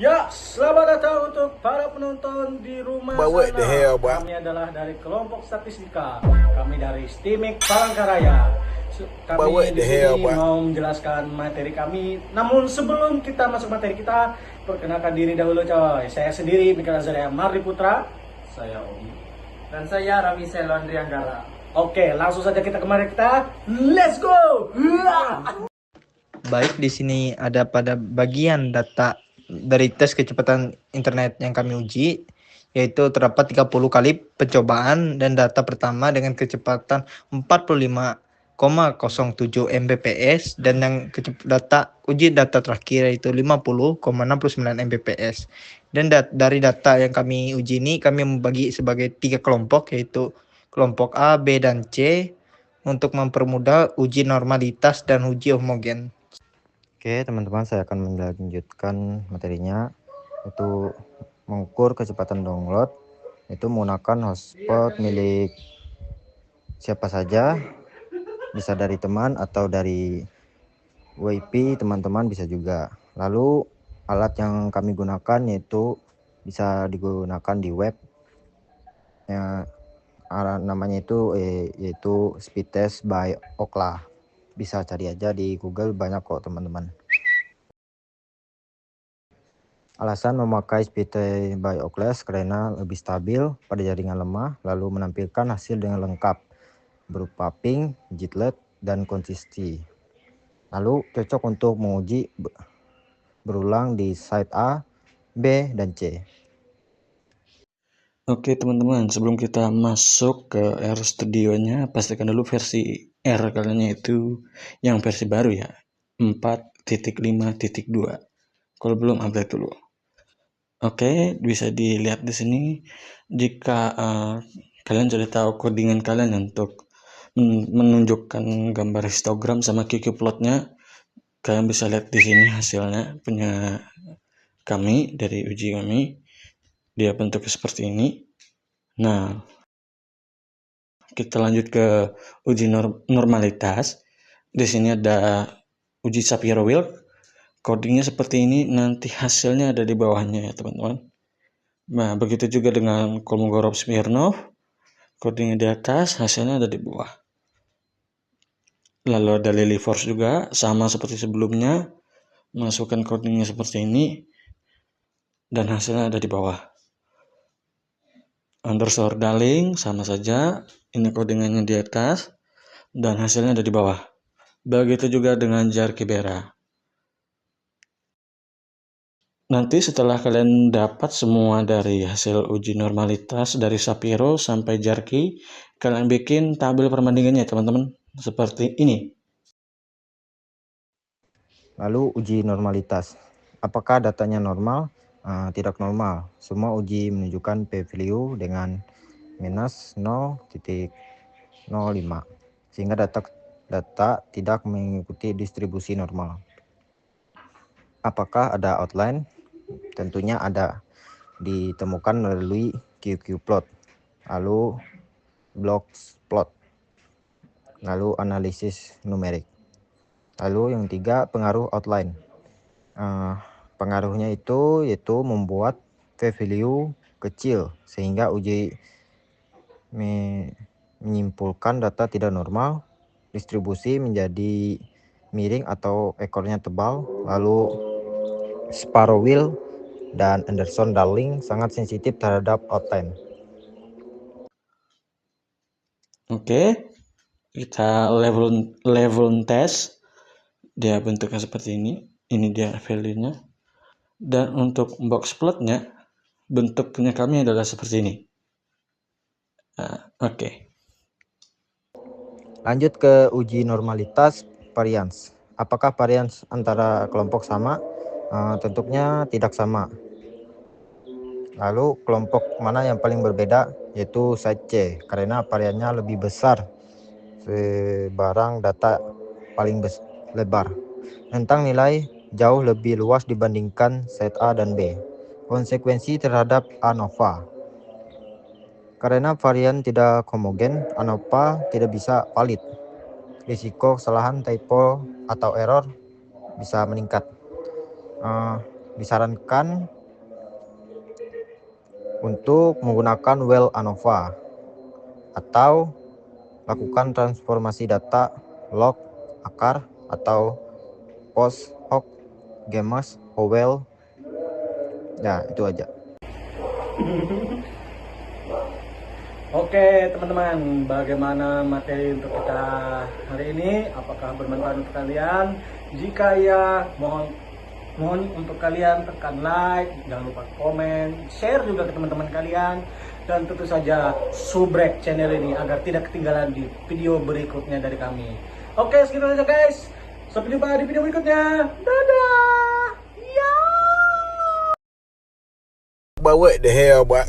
Ya, selamat datang untuk para penonton di rumah But what the sana. hell, boy? Kami adalah dari kelompok statistika. Kami dari STIMIK Palangkaraya. But Kami what di the hell, sini boy? mau menjelaskan materi kami. Namun sebelum kita masuk materi kita, perkenalkan diri dahulu coy. Saya sendiri Mikael Azaria Mardi Putra. Saya Omi. Dan saya Rami Selondri Anggara. Oke, langsung saja kita ke materi kita. Let's go. Baik, di sini ada pada bagian data dari tes kecepatan internet yang kami uji, yaitu terdapat 30 kali pencobaan dan data pertama dengan kecepatan 45,07 Mbps dan yang uji data terakhir yaitu 50,69 Mbps. Dan dari data yang kami uji ini kami membagi sebagai 3 kelompok, yaitu kelompok A, B, dan C untuk mempermudah uji normalitas dan uji homogen. Oke teman-teman, saya akan melanjutkan materinya, yaitu mengukur kecepatan download, itu menggunakan hotspot milik siapa saja, bisa dari teman atau dari WiFi teman-teman bisa juga. Lalu alat yang kami gunakan yaitu bisa digunakan di web, ya, namanya itu yaitu Speedtest by Ookla. Bisa cari aja di Google, banyak kok teman-teman. Alasan memakai Speedtest by Ookla karena lebih stabil pada jaringan lemah, lalu menampilkan hasil dengan lengkap berupa ping, jitlet, dan konsistensi. Lalu cocok untuk menguji berulang di site A, B, dan C. Oke teman-teman, sebelum kita masuk ke R Studionya, pastikan dulu versi R kalian itu yang versi baru ya, 4.5.2. Kalau belum update dulu. Oke, bisa dilihat di sini jika kalian sudah tahu codingan kalian untuk menunjukkan gambar histogram sama QQ plotnya, kalian bisa lihat di sini hasilnya punya kami dari uji kami. Dia bentuknya seperti ini. Nah, kita lanjut ke uji normalitas. Di sini ada uji Shapiro-Wilk. Codingnya seperti ini, nanti hasilnya ada di bawahnya ya teman-teman. Nah, begitu juga dengan Kolmogorov-Smirnov. Codingnya di atas, hasilnya ada di bawah. Lalu ada Lily-Force juga, sama seperti sebelumnya. Masukkan codingnya seperti ini, dan hasilnya ada di bawah. Underscore Darling sama saja, ini codingannya di atas dan hasilnya ada di bawah. Begitu juga dengan Jarkibera. Nanti setelah kalian dapat semua dari hasil uji normalitas dari Shapiro sampai Jarki, kalian bikin tabel perbandingannya teman-teman seperti ini. Lalu uji normalitas, apakah datanya normal? Tidak normal. Semua uji menunjukkan p-value dengan minus 0,05, sehingga data tidak mengikuti distribusi normal. Apakah ada outline? Tentunya ada, ditemukan melalui QQ plot, lalu blocks plot, lalu analisis numerik. Lalu yang tiga, pengaruh outline. Pengaruhnya yaitu membuat p-value kecil sehingga uji menyimpulkan data tidak normal, distribusi menjadi miring atau ekornya tebal. Lalu Sparrow-Wilk dan Anderson-Darling sangat sensitif terhadap outline. Oke, kita level test. Dia bentuknya seperti ini. Ini dia value-nya. Dan untuk box plotnya, bentuknya kami adalah seperti ini. Oke. Lanjut ke uji normalitas varians. Apakah varians antara kelompok sama? Tentunya tidak sama. Lalu kelompok mana yang paling berbeda? Yaitu site C, karena variannya lebih besar sebarang data paling lebar. Rentang nilai jauh lebih luas dibandingkan set A dan B. Konsekuensi terhadap ANOVA. Karena varian tidak homogen, ANOVA tidak bisa valid. Risiko kesalahan, typo, atau error bisa meningkat. disarankan untuk menggunakan well ANOVA atau lakukan transformasi data log akar atau post hoc gemas well. Ya, itu aja. Oke teman-teman, bagaimana materi untuk kita hari ini? Apakah bermanfaat untuk kalian? Jika ya, mohon untuk kalian tekan like, jangan lupa komen, share juga ke teman-teman kalian, dan tentu saja subrek channel ini agar tidak ketinggalan di video berikutnya dari kami. Oke, segitu saja guys. Sampai jumpa di video berikutnya. Dadah. But what the hell, boy?